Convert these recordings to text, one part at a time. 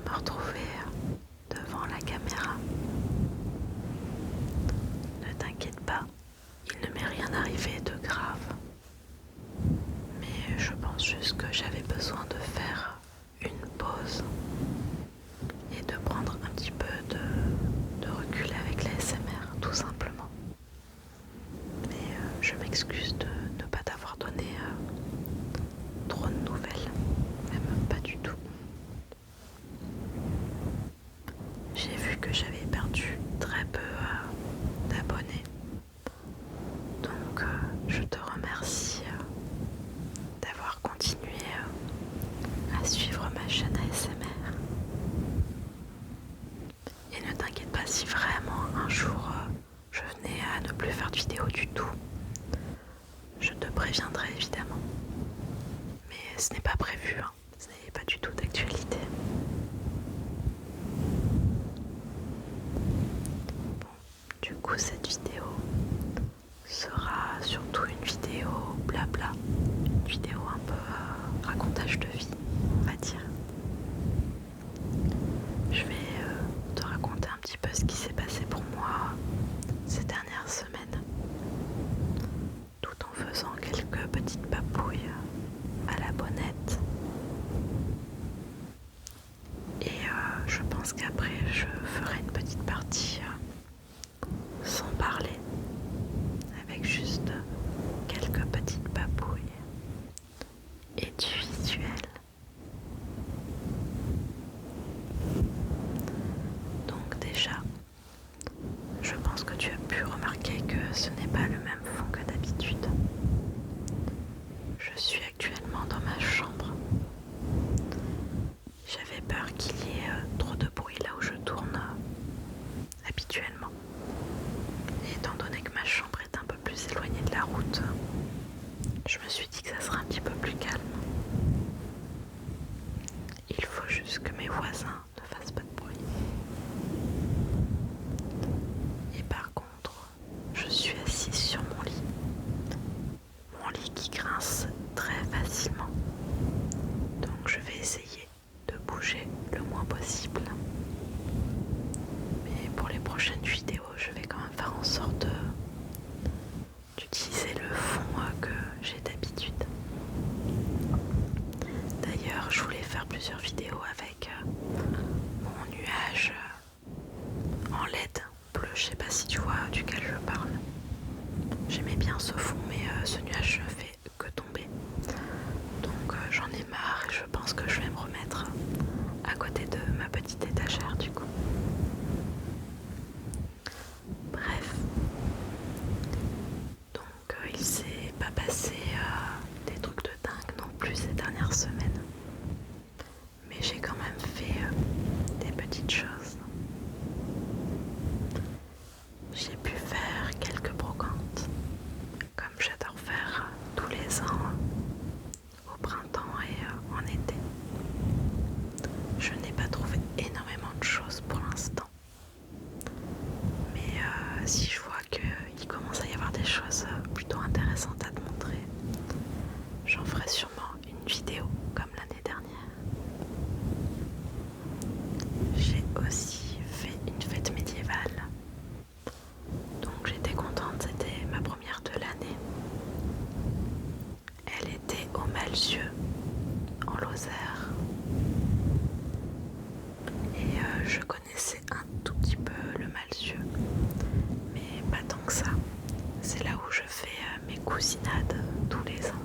me retrouver devant la caméra. Ne t'inquiète pas, il ne m'est rien arrivé de grave. Mais je pense juste que j'avais besoin de faire une pause et de prendre un petit peu de recul avec la SMR, tout simplement. Mais je m'excuse de ne pas t'avoir donné trop de nouvelles, même pas du tout. J'ai vu que j'avais perdu très peu d'abonnés, donc je te remercie d'avoir continué à suivre ma chaîne ASMR. Et ne t'inquiète pas si vraiment un jour je venais à ne plus faire de vidéo du tout. Je te préviendrai évidemment. Mais ce n'est pas prévu, hein. Ce n'est pas du tout d'actualité. Bon, du coup cette vidéo sera surtout une vidéo blabla. Une vidéo un peu racontage de vie, on va dire. Je vais te raconter un petit peu ce qui s'est passé pour moi ces dernières semaines, tout en faisant quelques petites papouilles à la bonnette. Et je pense qu'après je ferai une petite partie sans parler, avec juste quelques petites papouilles et du visuel. Donc déjà, je pense que tu as pu remarquer que ce n'est pas le même fond que d'habitude. Je suis actuellement dans ma chambre. J'avais peur qu'il y ait trop de bruit là où je tourne habituellement. Et étant donné que ma chambre est un peu plus éloignée de la route, je me suis dit que ça serait un petit peu plus calme. Il faut juste que mes voisins ne fassent pas de bruit. Et par contre, je suis assise sur mon lit. Mon lit qui grince très facilement. Donc je vais essayer de bouger le moins possible. Mais pour les prochaines vidéos, je vais quand même faire en sorte d'utiliser le fond que j'ai d'habitude. D'ailleurs, je voulais faire plusieurs vidéos avec mon nuage en LED bleu. Je sais pas si tu vois duquel je parle. J'aimais bien ce fond, mais ce nuage ne fait que tomber. Donc j'en ai marre et je pense que je vais me remettre à côté de ma petite étagère du coup. Bref. Donc il s'est pas passé des trucs de dingue non plus ces dernières semaines. Mais j'ai quand même fait des petites choses. J'ai pu faire quelques brocantes, comme j'adore faire tous les ans au printemps et en été. Je n'ai pas trouvé énormément de choses pour l'instant. Mais si je vois qu'il commence à y avoir des choses plutôt intéressantes à te montrer, j'en ferai sûrement une vidéo comme l'année dernière. J'ai aussi fait une fête médiévale. Donc j'étais contente, c'était ma première de l'année. Elle était au Malzieu, en Lozère. Et je connaissais un tout petit peu le Malzieu, mais pas tant que ça. C'est là où je fais mes cousinades tous les ans.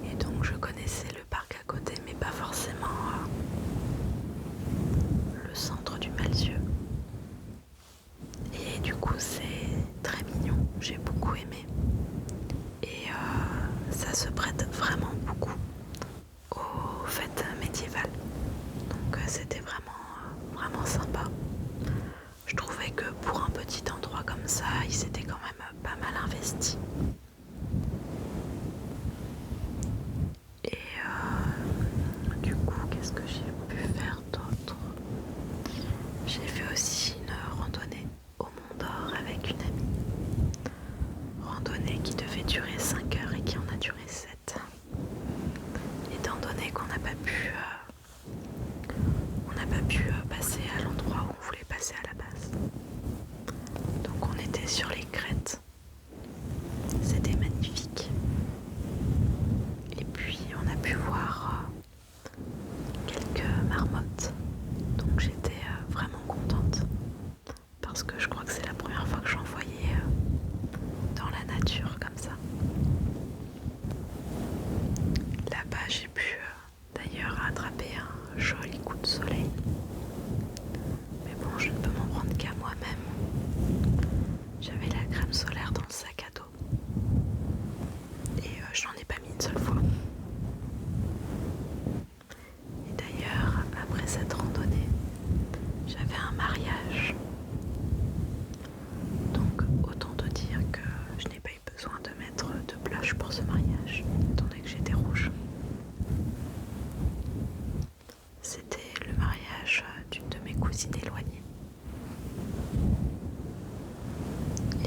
Et donc je connaissais le parc à côté, mais pas forcément le centre du Malzieu. Et du coup c'est très mignon, j'ai beaucoup aimé. Et ça se prête vraiment beaucoup aux fêtes médiévales. Donc c'était vraiment sympa. Je trouvais que pour un petit endroit comme ça, il s'était quand même pas mal investi. Et du coup, qu'est-ce que j'ai pu faire d'autre? J'ai fait aussi une randonnée au Mont d'Or avec une amie. Randonnée qui devait durer 5 heures et qui en a duré 7. Étant donné qu'on n'a pas pu c'était le mariage d'une de mes cousines éloignées.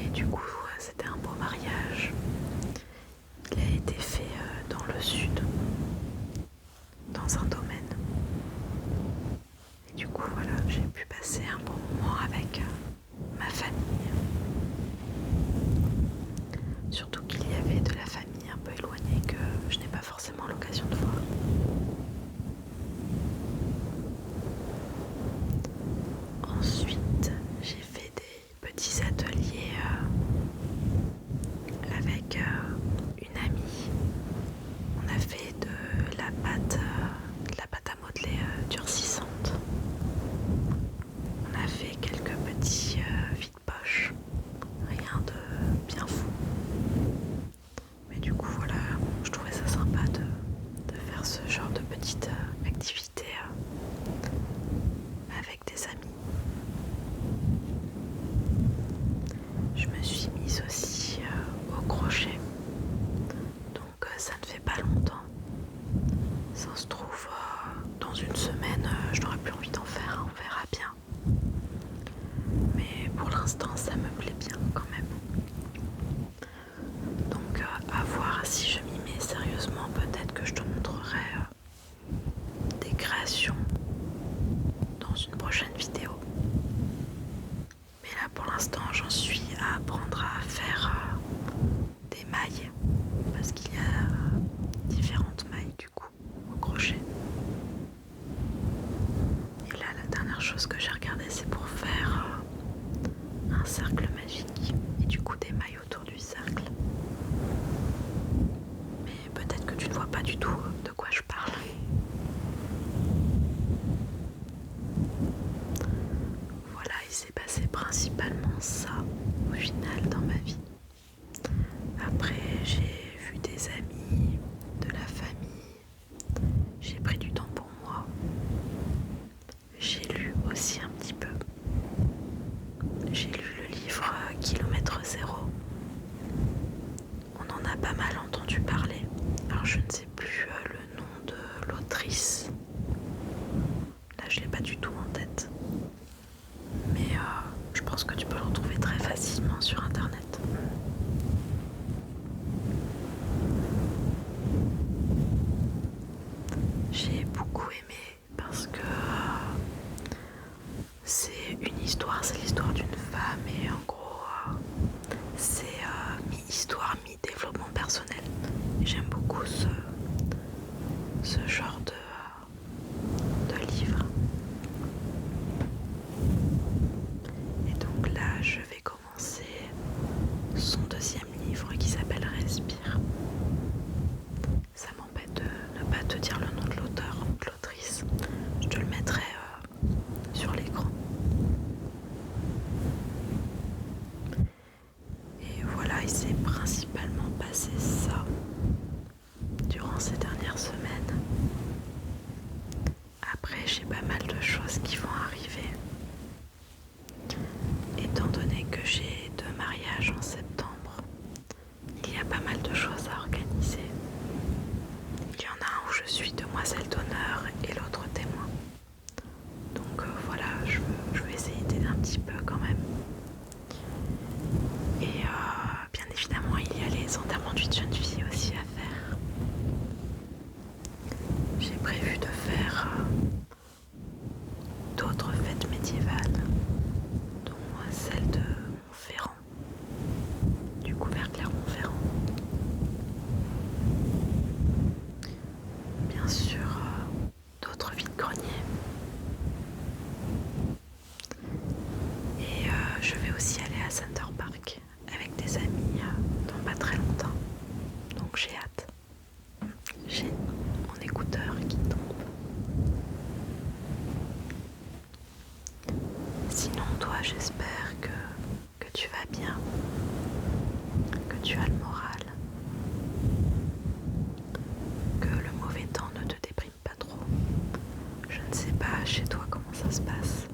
Et du coup, c'était un beau mariage. Il a été fait dans le sud, dans un domaine. Et du coup, voilà, j'ai pu passer un bon moment avec ma famille. Surtout qu'il y avait de la famille un peu éloignée que je n'ai pas forcément l'occasion de voir. Ensuite, j'ai fait des petits ateliers avec une amie. On a fait de la pâte à modeler durcissante. On a fait quelques petits vide-poches, rien de bien fou. Mais du coup voilà, je trouvais ça sympa de faire ce genre de petite activité avec des amis. Je me suis mise aussi au crochet, donc ça ne fait pas longtemps. Ça se trouve dans une semaine, je n'aurai plus envie d'en faire, on verra bien. Mais pour l'instant ça me plaît bien quand même. Donc à voir si je m'y mets sérieusement, peut-être que je te montrerai des créations dans une prochaine vidéo. Mais là pour l'instant j'en suis à apprendre à faire des mailles, parce qu'il y a différentes mailles du coup au crochet. Et là la dernière chose que j'ai regardé, c'est pour faire un cercle magique et du coup des mailles autour du cercle. Mais peut-être que tu ne vois pas du tout de quoi je parle. Voilà, il s'est passé principalement ça au final dans ma vie. Après, j'ai vu des amis, de la famille, j'ai pris du temps pour moi. J'ai lu aussi un petit peu. J'ai lu le livre Kilomètre Zéro. On en a pas mal entendu parler. Alors je ne sais plus le nom de l'autrice. Là je l'ai pas du tout en tête. Mais je pense que tu peux le retrouver très facilement sur internet. J'ai beaucoup aimé parce que c'est une histoire, c'est l'histoire d'une femme et en gros c'est mi-histoire, mi-développement personnel. Et j'aime beaucoup ce genre de livre. Et donc là je vais commencer son deuxième livre qui s'appelle Respire. Ça m'embête de ne pas te dire le nom de l'auteur ou de l'autrice. Je te le mettrai sur l'écran. Et voilà, il s'est principalement passé ça durant ces dernières semaines. Après, j'ai pas mal de choses qui vont arriver. Étant donné que j'ai 2 mariages en septembre, il y a pas mal de choses à organiser. Il y en a un où je suis demoiselle d'honneur et l'autre témoin. Donc voilà, je vais essayer d'aider un petit peu quand même. Et bien évidemment, il y a les enterrements de vie de jeune fille aussi à faire. J'ai prévu de faire d'autres fêtes médiévales, dont celle de Montferrand, du coup vers Clermont-Ferrand. Bien sûr, d'autres vides-greniers. Et je vais aussi aller à Center Park avec des amis dans pas très longtemps. Donc j'ai hâte. J'ai mon écouteur qui tombe. Sinon toi, j'espère que tu vas bien, que tu as le moral, que le mauvais temps ne te déprime pas trop. Je ne sais pas chez toi comment ça se passe,